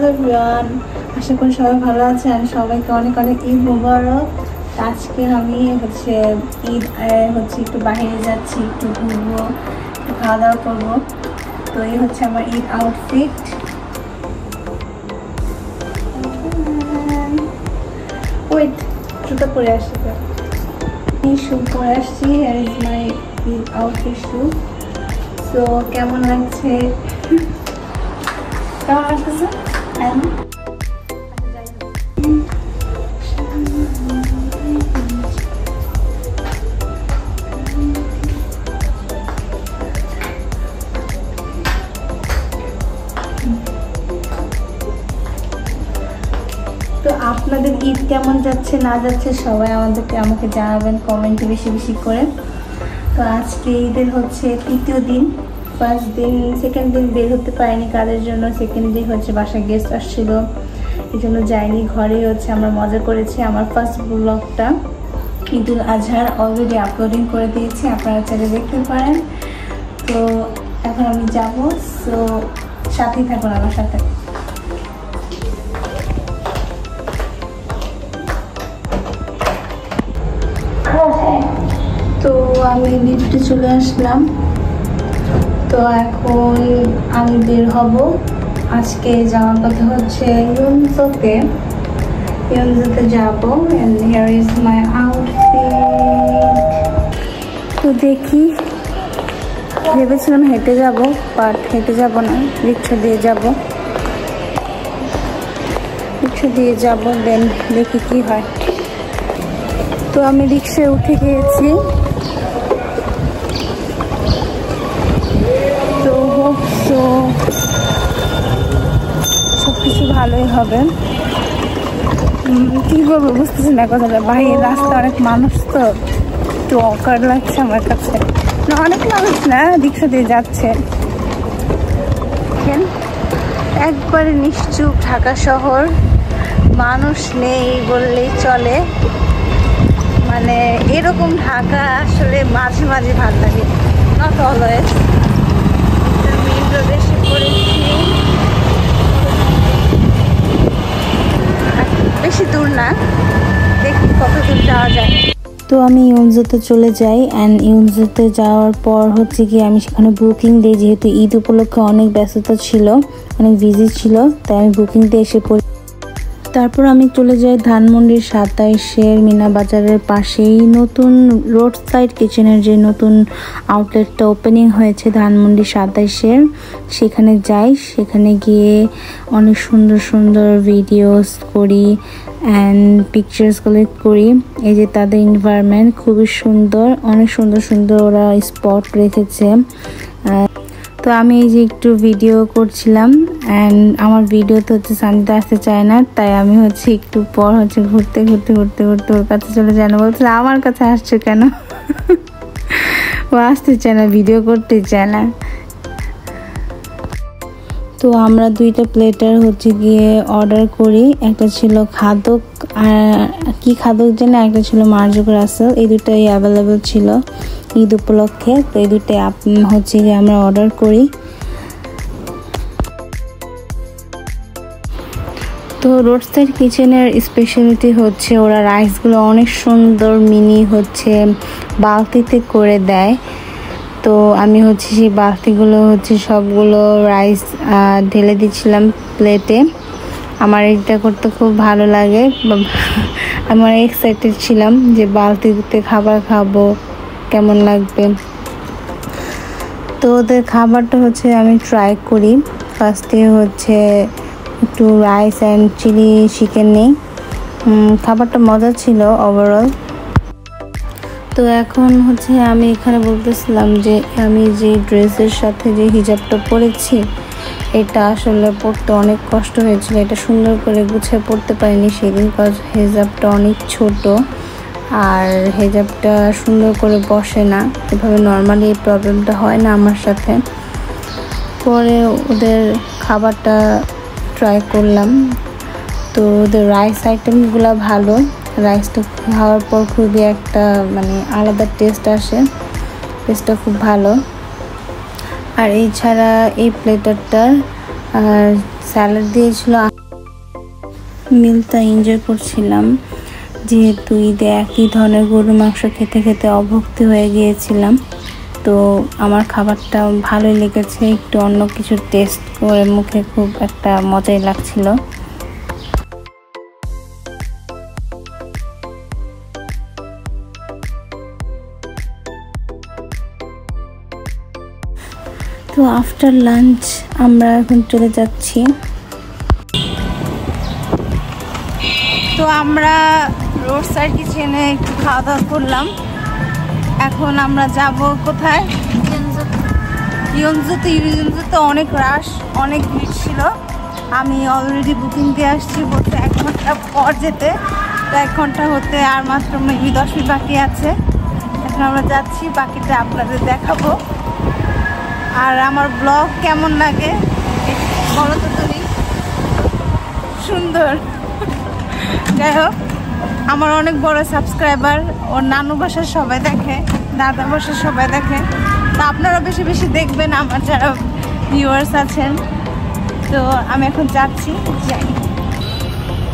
Hello everyone, আশা করি সবাই ভালো আছেন। সবাইকে অনেক অনেক ঈদ মোবারক। আজকে আমি ঈদ একটু বাইরে যাচ্ছি, একটু ঘুরবো, একটু খাওয়া দাওয়া করবো। তো এই আমার ঈদ আউটফিট। ওয়েট, জুতো পরে আসছি, শু পরে আসছি। আর ইজ মাই ঈদ আউটফিট শু। তো কেমন লাগছে? কেমন লাগতেছে? তো আপনাদের ঈদ কেমন যাচ্ছে না যাচ্ছে সবাই আমাকে জানাবেন কমেন্টে বেশি বেশি করে। তো আজকে ঈদের তৃতীয় দিন। ফার্স্ট দিন, সেকেন্ড দিন বের হতে পারিনি কাজের জন্য। সেকেন্ড দিন বাসায় গেস্ট আসছিল, এই জন্য যাইনি। ঘরে আমরা মজা করেছি। আমার ফার্স্ট ব্লগটা ঈদুল আজহার অলরেডি আপলোডিং করে দিয়েছি, আপনারা চাইলে দেখতে পারেন। তো এখন আমি যাব, সো সাথেই থাকুন আমার সাথে। তো আমি লিফটে চলে আসলাম। তো এখন আমি বের হব। আজকে যাওয়ার কথা ইউনজোতে যাব। And here is my outfit. তো দেখি, ভেবেছিলাম হেঁটে যাব, বাট হেঁটে যাব না, রিক্সা দিয়ে যাব। দেন দেখি কি হয়। তো আমি রিক্সায় উঠে গিয়েছি। তো সবকিছু ভালোই হবে। কি বলবো বুঝতেছি না কথাটা। ভাই, রাস্তা অনেক মানুষ, তো একটু অকার লাগছে আমার কাছে। না, অনেক মানুষ না, রিক্সা দিয়ে যাচ্ছে। একবারে নিশ্চুপ ঢাকা শহর, মানুষ নেই বললেই চলে। মানে এরকম ঢাকা আসলে মাঝে মাঝে ভালো লাগে, নট অলওয়েজ। মেইন রোডে এসে পড়েছি, বেশি দূর না, দেখি কত দূর যাওয়া যায়। তো আমি ইউনজোতে চলে যাই। অ্যান্ড ইউনজোতে যাওয়ার পর কি আমি সেখানে বুকিং দিই, যেহেতু ঈদ উপলক্ষে অনেক ব্যস্ততা ছিল, অনেক বিজি ছিল, তাই আমি বুকিং দিয়ে এসে পড়ি। তারপর আমি চলে যাই ধানমন্ডির 27-এর মিনা বাজারের পাশেই নতুন রোড সাইড কিচেনের যে নতুন আউটলেটটা ওপেনিং হয়েছে ধানমন্ডি 27-এর, সেখানে যাই। সেখানে গিয়ে অনেক সুন্দর সুন্দর ভিডিওস করি অ্যান্ড পিকচার্স কালেক্ট করি। এই যে তাদের এনভায়রনমেন্ট খুবই সুন্দর, অনেক সুন্দর সুন্দর ওরা স্পট রেখেছে। তো আমি এই যে একটু ভিডিও করছিলাম। অ্যান্ড আমার ভিডিওতে সানিতা আসতে চায় না, তাই আমি একটু পর ঘুরতে ওর কাছে চলে যায় না। বলছিল আমার কাছে আসছে কেন? ও আসতে চায় না, ভিডিও করতে চায় না। তো আমরা 2টা প্লেটার গিয়ে অর্ডার করি। একটা ছিল খাদক, আর কি খাদক জানে, একটা ছিল মার্জুক রাসেল। এই দুটাই অ্যাভেলেবেল ছিল ঈদ উপলক্ষে। তো এই দুটাই গিয়ে আমরা অর্ডার করি। তো রোড সাইড কিচেনের স্পেশালিটি ওরা রাইসগুলো অনেক সুন্দর মিনি বালতিতে করে দেয়। তো আমি সেই বালতিগুলো সবগুলো রাইস ঢেলে দিচ্ছিলাম প্লেটে। আমার এটা করতে খুব ভালো লাগে। আমি এক্সাইটেড ছিলাম যে বালতিতে খাবার খাবো, কেমন লাগবে। তো ওদের খাবারটা আমি ট্রাই করি। ফার্স্টে একটু রাইস অ্যান্ড চিলি চিকেন নেই। খাবারটা মজা ছিল ওভারঅল। তো এখন আমি এখানে বলতেছিলাম যে আমি যে ড্রেসের সাথে যে হিজাবটা পরেছি, এটা আসলে পরতে অনেক কষ্ট হয়েছিল। এটা সুন্দর করে গুছিয়ে পরতে পারিনি সেদিন, কারণ হিজাবটা অনেক ছোট আর হিজাবটা সুন্দর করে বসে না। এভাবে নর্মালি এই প্রবলেমটা হয় না আমার সাথে। পরে ওদের খাবারটা ট্রাই করলাম। তো ওদের রাইস আইটেমগুলো ভালো। রাইসটা খাওয়ার পর খুবই একটা আলাদা টেস্ট আসে, টেস্টটা খুব ভালো। আর এছাড়া এই প্লেটারটা স্যালাড দিয়েছিল। মিলটা এনজয় করছিলাম, যেহেতু ঈদে একই ধরনের গরুর মাংস খেতে খেতে অভুক্ত হয়ে গিয়েছিলাম। তো আমার খাবারটা ভালোই লেগেছে, একটু অন্য কিছু টেস্ট করে মুখে খুব একটা মজাই লাগছিল। তো আফটার লাঞ্চ আমরা এখন চলে যাচ্ছি। তো আমরা রোড সাইড কিচেনে একটু খাওয়া দাওয়া করলাম। এখন আমরা যাব কোথায়? ইয়নজুতে অনেক রাশ, অনেক ভিড় ছিল। আমি অলরেডি বুকিং দিয়ে আসছি, বলতে 1 ঘন্টা পর যেতে। তো 1 ঘন্টা হতে আর মাত্র মেবি 10 মিনিট বাকি আছে। এখন আমরা যাচ্ছি, বাকিটা আপনাদের দেখাবো। আর আমার ব্লগ কেমন লাগে বলো তো তুমি? সুন্দর। যাই হোক, আমার অনেক বড় সাবস্ক্রাইবার, ওর নানু বাসার সবাই দেখে, দাদা বাসার সবাই দেখে। তো আপনারা বেশি বেশি দেখবেন আমার যারা ভিউয়ার্স আছেন। তো আমি এখন যাচ্ছি, যাই।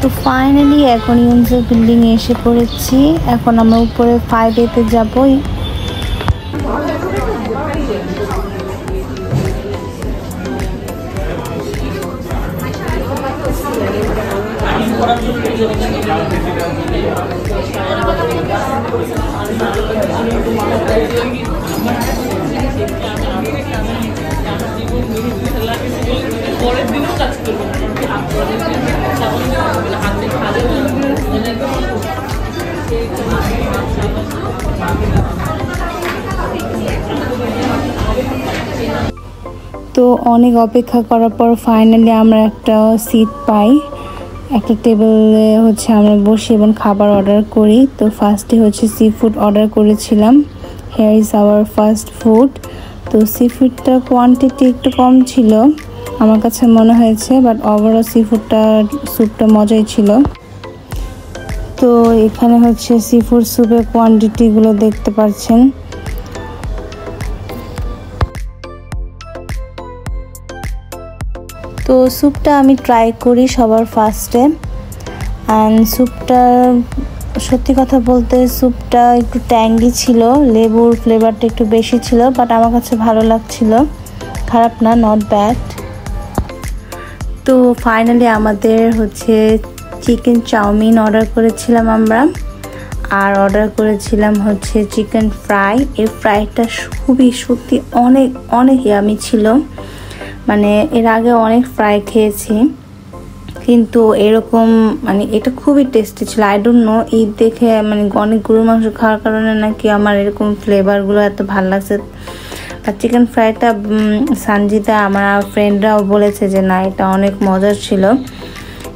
তো ফাইনালি এখন ইউনজো বিল্ডিংয়ে এসে পড়েছি। এখন আমরা উপরে 5A-তে যাবই। তো অনেক অপেক্ষা করার পর ফাইনালি আমরা একটা সিট পাই। একটা টেবিলে হচ্ছে আমরা বসি এবং খাবার অর্ডার করি। তো ফার্স্টে হচ্ছে সি ফুড অর্ডার করেছিলাম। Hair is our first food. তো সি ফুডটা কোয়ান্টিটি একটু কম ছিল আমার কাছে মনে হয়েছে, বাট ওভারঅল সি ফুডটা স্যুপটা মজাই ছিল। তো এখানে হচ্ছে সি ফুড স্যুপের কোয়ান্টিটিগুলো দেখতে পাচ্ছেন। তো স্যুপটা আমি ট্রাই করি সবার ফার্স্টে। অ্যান্ড স্যুপটা সত্যি কথা বলতে স্যুপটা একটু ট্যাঙ্গি ছিল, লেবুর ফ্লেভারটা একটু বেশি ছিল, বাট আমার কাছে ভালো লাগছিল, খারাপ না, নট ব্যাড। তো ফাইনালি আমাদের হচ্ছে চিকেন চাউমিন অর্ডার করেছিলাম আমরা, আর অর্ডার করেছিলাম হচ্ছে চিকেন ফ্রাই। এই ফ্রাইটা খুবই সত্যি অনেক অনেক ইয়ামি ছিল। মানে এর আগে অনেক ফ্রাই খেয়েছি, কিন্তু এরকম মানে এটা খুবই টেস্টি ছিল। আই ডোন্ট নো, ঈদ দেখে মানে অনেক গরুর মাংস খাওয়ার কারণে নাকি আমার এরকম ফ্লেভারগুলো এত ভালো লাগছে। আর চিকেন ফ্রাইটা সানজিদা আমার ফ্রেন্ডরাও বলেছে যে না, এটা অনেক মজার ছিল,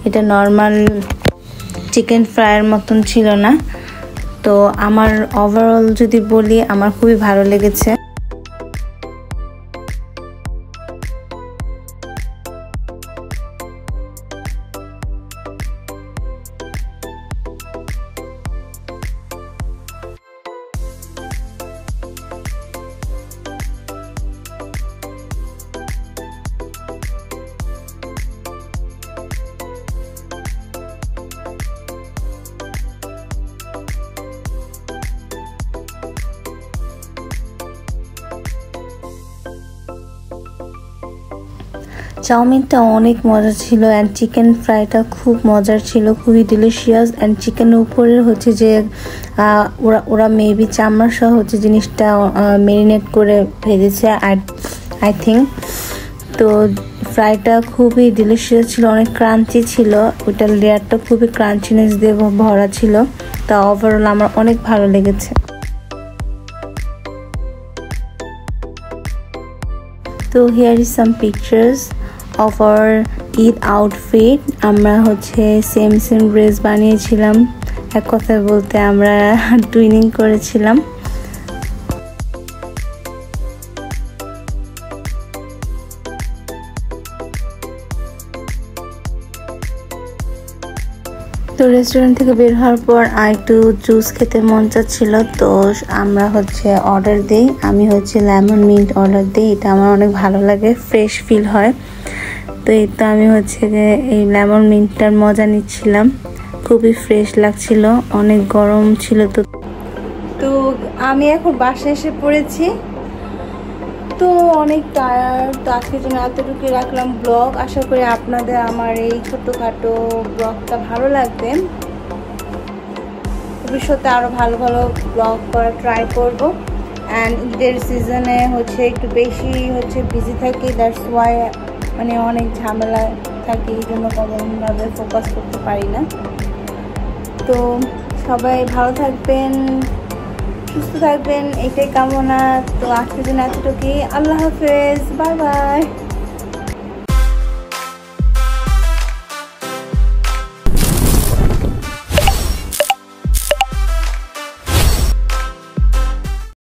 এটা নর্মাল চিকেন ফ্রাইয়ের মতন ছিল না। তো আমার ওভারঅল যদি বলি, আমার খুবই ভালো লেগেছে। চাউমিনটা অনেক মজা ছিল, অ্যান্ড চিকেন ফ্রাইটা খুব মজার ছিল, খুবই ডিলিশিয়াস। অ্যান্ড চিকেনের উপরে হচ্ছে যে ওরা মেবি চামড়া সহ হচ্ছে জিনিসটা মেরিনেট করে ভেজেছে আই থিঙ্ক। তো ফ্রাইটা খুবই ডিলিশিয়াস ছিল, অনেক ক্রাঞ্চি ছিল, ওইটার লেয়ারটা খুবই ক্রাঞ্চিনেস দিয়ে ভরা ছিল। তা ওভারঅল আমার অনেক ভালো লেগেছে। তো here is some pictures of our Eid outfit. আমরা হচ্ছে সেম ড্রেস বানিয়েছিলাম, এক কথায় বলতে আমরা টুইনিং করেছিলাম। তো রেস্টুরেন্ট থেকে বের হওয়ার পর আর একটু জুস খেতে মন চাচ্ছিল, তো আমরা হচ্ছে অর্ডার দিই। আমি হচ্ছে লেমন মিন্ট অর্ডার দিই, এটা আমার অনেক ভালো লাগে, ফ্রেশ ফিল হয়। তো এই তো আমি হচ্ছে যে এই লেমন মিন্টটার মজা নিচ্ছিলাম, খুবই ফ্রেশ লাগছিল, অনেক গরম ছিল। তো তো আমি এখন বাসায় এসে পড়েছি, তো অনেক টায়ার্ড। তো আজকের জন্য এতটুকু রাখলাম ব্লগ। আশা করি আপনাদের আমার এই ছোটোখাটো ব্লগটা ভালো লাগবে। ভবিষ্যতে আরও ভালো ভালো ব্লগ করার ট্রাই করব। অ্যান্ড ঈদের সিজনে হচ্ছে একটু বেশি হচ্ছে বিজি থাকি, দ্যাটস ওয়াই মানে অনেক ঝামেলা থাকি, এই জন্য কোনোভাবে ফোকাস করতে পারি না। তো সবাই ভালো থাকবেন, সুস্থ থাকবেন, এটাই কামনা। তো আজকের জন্য এতটুকুই। আল্লাহ হাফেজ, বাই বাই।